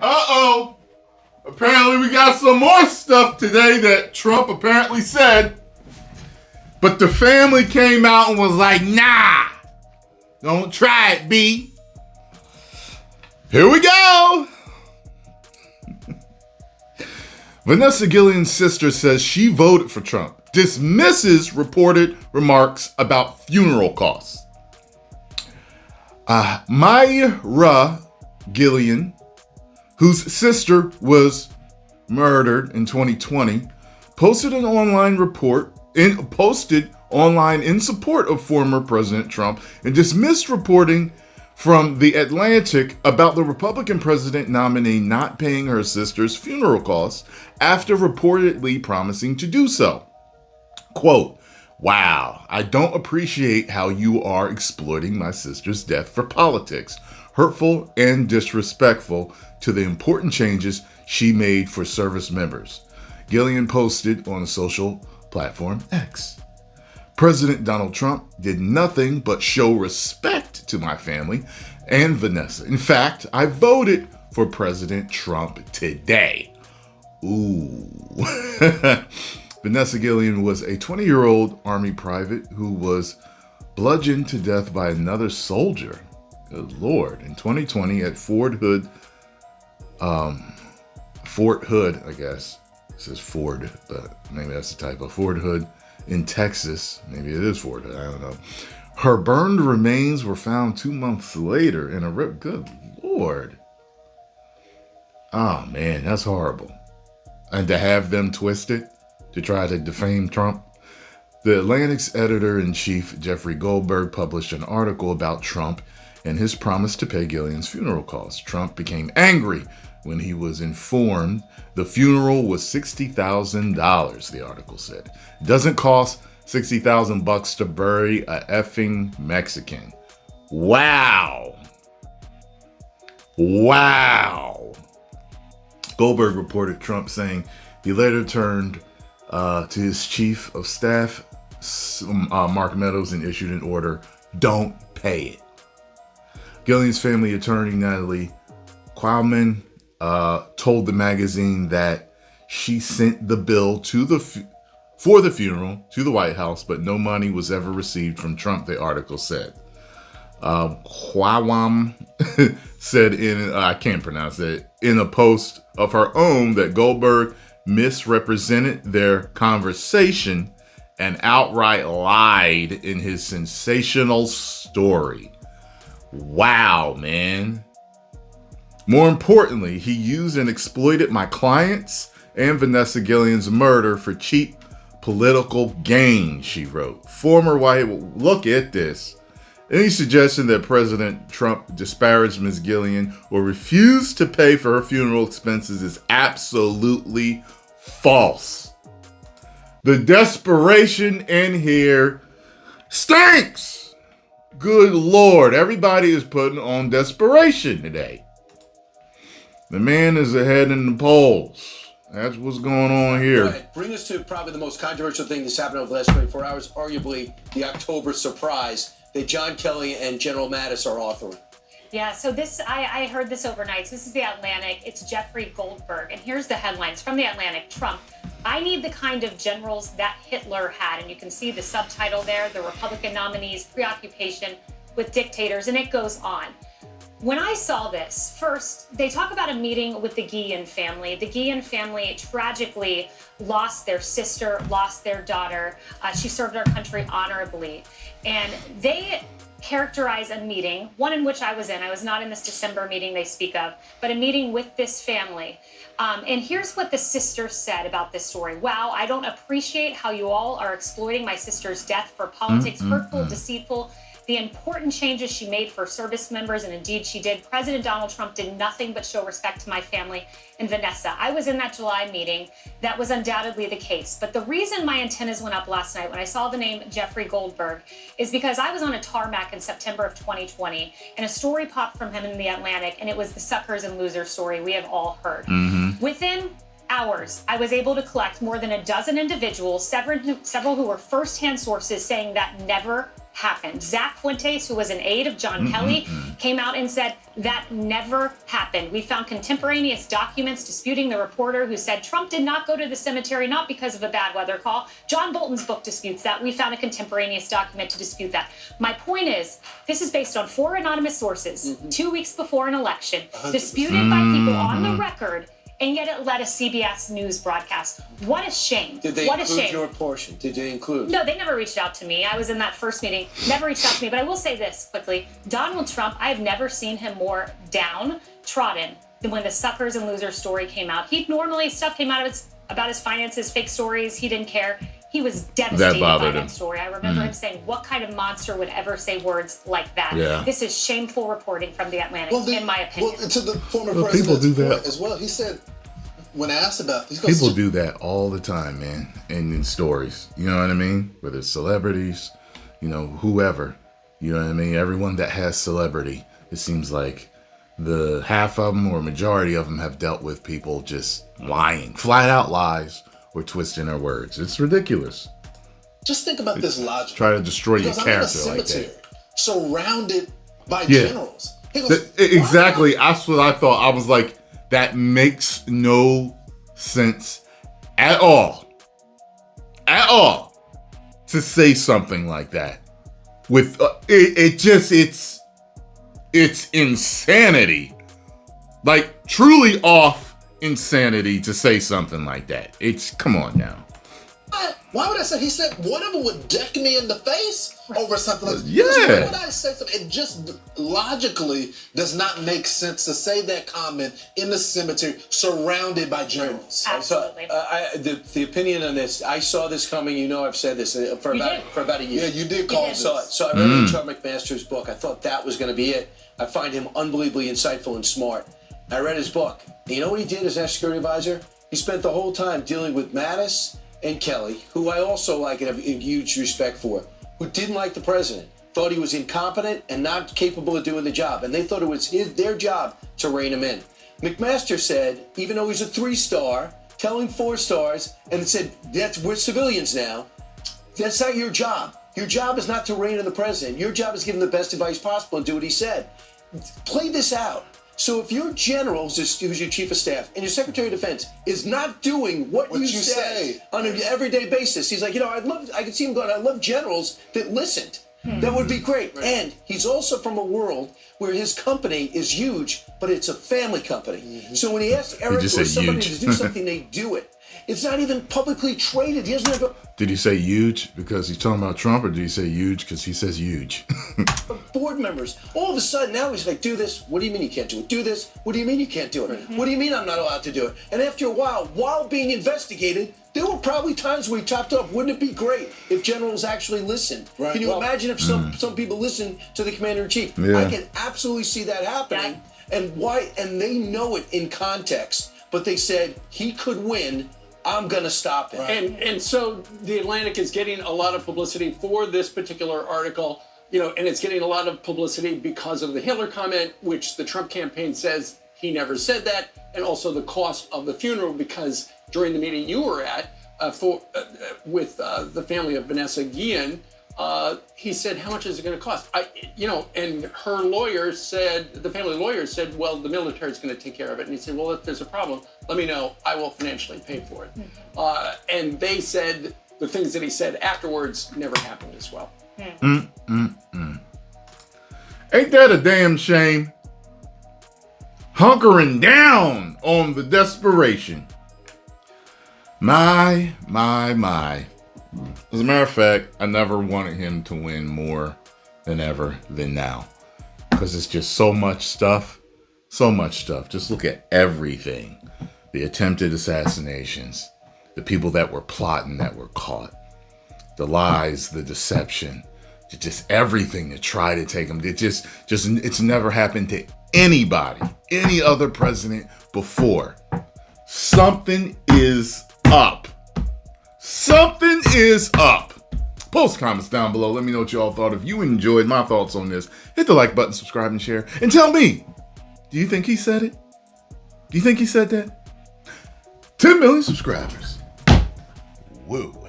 Uh-oh. Apparently we got some more stuff today that Trump apparently said. But the family came out and was like, nah, don't try it, B. Here we go. Vanessa Gillian's sister says she voted for Trump, dismisses reported remarks about funeral costs. Myra Gillian, whose sister was murdered in 2020, posted online in support of former President Trump and dismissed reporting from The Atlantic about the Republican president nominee not paying her sister's funeral costs after reportedly promising to do so. Quote, "Wow, I don't appreciate how you are exploiting my sister's death for politics. Hurtful and disrespectful to the important changes she made for service members," Gillian posted on the social platform X. President Donald Trump did nothing but show respect to my family and Vanessa. In fact, I voted for President Trump today. Ooh. Vanessa Gillian was a 20-year-old Army private who was bludgeoned to death by another soldier. Good Lord. In 2020 at Fort Hood, I guess. It says Ford, but maybe that's a typo. Fort Hood in Texas. Maybe it is Fort Hood. I don't know. Her burned remains were found 2 months later in a rip. Good Lord. Oh, man, that's horrible. And to have them twisted to try to defame Trump. The Atlantic's editor-in-chief, Jeffrey Goldberg, published an article about Trump and his promise to pay Gillian's funeral costs. Trump became angry when he was informed the funeral was $60,000, the article said. It doesn't cost $60,000 to bury a effing Mexican. Wow. Goldberg reported Trump saying he later turned to his chief of staff, Mark Meadows, and issued an order, don't pay it. Gillian's family attorney, Natalie Qualman, told the magazine that she sent the bill for the funeral to the White House, but no money was ever received from Trump, the article said. Qualman said I can't pronounce it, in a post of her own that Goldberg misrepresented their conversation and outright lied in his sensational story. Wow, man. More importantly, he used and exploited my clients and Vanessa Gillian's murder for cheap political gain, she wrote. Former White, look at this. Any suggestion that President Trump disparaged Ms. Gillian or refused to pay for her funeral expenses is absolutely false. The desperation in here stinks. Good Lord, everybody is putting on desperation today. The man is ahead in the polls. That's what's going on here. Right. Bring us to probably the most controversial thing that's happened over the last 24 hours, arguably the October surprise that John Kelly and General Mattis are authoring. Yeah, so I heard this overnight. So this is The Atlantic. It's Jeffrey Goldberg. And here's the headlines from The Atlantic. Trump, I need the kind of generals that Hitler had. And you can see the subtitle there, the Republican nominee's preoccupation with dictators, and it goes on. When I saw this, first, they talk about a meeting with the Guillen family. The Guillen family tragically lost their sister, lost their daughter. She served our country honorably. And they characterize a meeting, one in which I was in. I was not in this December meeting they speak of, but a meeting with this family. And here's what the sister said about this story. Wow, I don't appreciate how you all are exploiting my sister's death for politics, hurtful, deceitful. The important changes she made for service members, and indeed she did. President Donald Trump did nothing but show respect to my family and Vanessa. I was in that July meeting. That was undoubtedly the case. But the reason my antennas went up last night when I saw the name Jeffrey Goldberg is because I was on a tarmac in September of 2020, and a story popped from him in The Atlantic, and it was the suckers and losers story we have all heard. Within hours, I was able to collect more than a dozen individuals, several who were firsthand sources saying that never happened. Zach Fuentes, who was an aide of John Kelly, came out and said that never happened. We found contemporaneous documents disputing the reporter who said Trump did not go to the cemetery, not because of a bad weather call. John Bolton's book disputes that. We found a contemporaneous document to dispute that. My point is, this is based on 4 anonymous sources, 2 weeks before an election, 100%. disputed by people on the record, and yet it led a CBS News broadcast. What a shame. Did they what a include shame. your portion? Did they include? No, they never reached out to me. I was in that first meeting, never reached out to me. But I will say this quickly. Donald Trump, I have never seen him more downtrodden than when the suckers and losers story came out. Stuff came out of about his finances, fake stories. He didn't care. He was devastated by that story. I remember him saying, what kind of monster would ever say words like that? Yeah. This is shameful reporting from The Atlantic, in my opinion. Well, to the former people president's do that point as well, he said, when asked about, people do that all the time, man, in stories. You know what I mean? Whether it's celebrities, whoever. You know what I mean? Everyone that has celebrity, it seems like the half of them or majority of them have dealt with people just lying, flat out lies, or twisting their words. It's ridiculous. Just think about this logic. Try to destroy your Because I'm in a character like cemetery, that. surrounded by generals. He goes, Exactly. That's what I thought. I was like, that makes no sense at all. At all. To say something like that. With it's insanity. Like truly off insanity to say something like that. Come on now. Why would I say? He said one of them would deck me in the face over something like that. Yeah. Why would I say something? It just logically does not make sense to say that comment in the cemetery surrounded by generals. Absolutely. The opinion on this, I saw this coming. I've said this for about a year. Yeah, you did call So I read Chuck McMaster's book. I thought that was going to be it. I find him unbelievably insightful and smart. I read his book. And you know what he did as national security advisor? He spent the whole time dealing with Mattis and Kelly, who I also like and have huge respect for, who didn't like the president, thought he was incompetent and not capable of doing the job. And they thought it was their job to rein him in. McMaster said, even though he's a 3-star, telling 4 stars, and said, we're civilians now, that's not your job. Your job is not to rein in the president. Your job is to give him the best advice possible and do what he said. Play this out. So if your general, who's your chief of staff, and your secretary of defense is not doing what you say on an everyday basis, he's like, I could see him going, I love generals that listened. That would be great. Right. And he's also from a world where his company is huge, but it's a family company. So when he asks Eric or somebody to do something, they do it. It's not even publicly traded. He doesn't have Did he say huge because he's talking about Trump, or did he say huge because he says huge? board members. All of a sudden now he's like, do this. What do you mean you can't do it? Do this. What do you mean you can't do it? What do you mean I'm not allowed to do it? And after a while being investigated, there were probably times where he topped up. Wouldn't it be great if generals actually listened? Right. Can you imagine if some people listen to the commander-in-chief? Yeah. I can absolutely see that happening. Yeah. And why? And they know it in context. But they said he could win. I'm going to stop it. Right. And so The Atlantic is getting a lot of publicity for this particular article, and it's getting a lot of publicity because of the Hitler comment, which the Trump campaign says he never said that, and also the cost of the funeral, because during the meeting you were at with the family of Vanessa Guillen, he said, how much is it going to cost? And her lawyer said, the family lawyer said, well, the military is going to take care of it. And he said, well, if there's a problem, let me know. I will financially pay for it. And they said the things that he said afterwards never happened as well. Ain't that a damn shame? Hunkering down on the desperation. My. As a matter of fact, I never wanted him to win more than ever than now. Because it's just so much stuff. So much stuff. Just look at everything. The attempted assassinations. The people that were plotting that were caught. The lies, the deception. Just everything to try to take him. It's never happened to anybody. Any other president before. Something is up. Something is up. Post comments down below. Let me know what you all thought. If you enjoyed my thoughts on this, hit the like button, subscribe, and share. And tell me, do you think he said it? Do you think he said that? 10 million subscribers. Woo.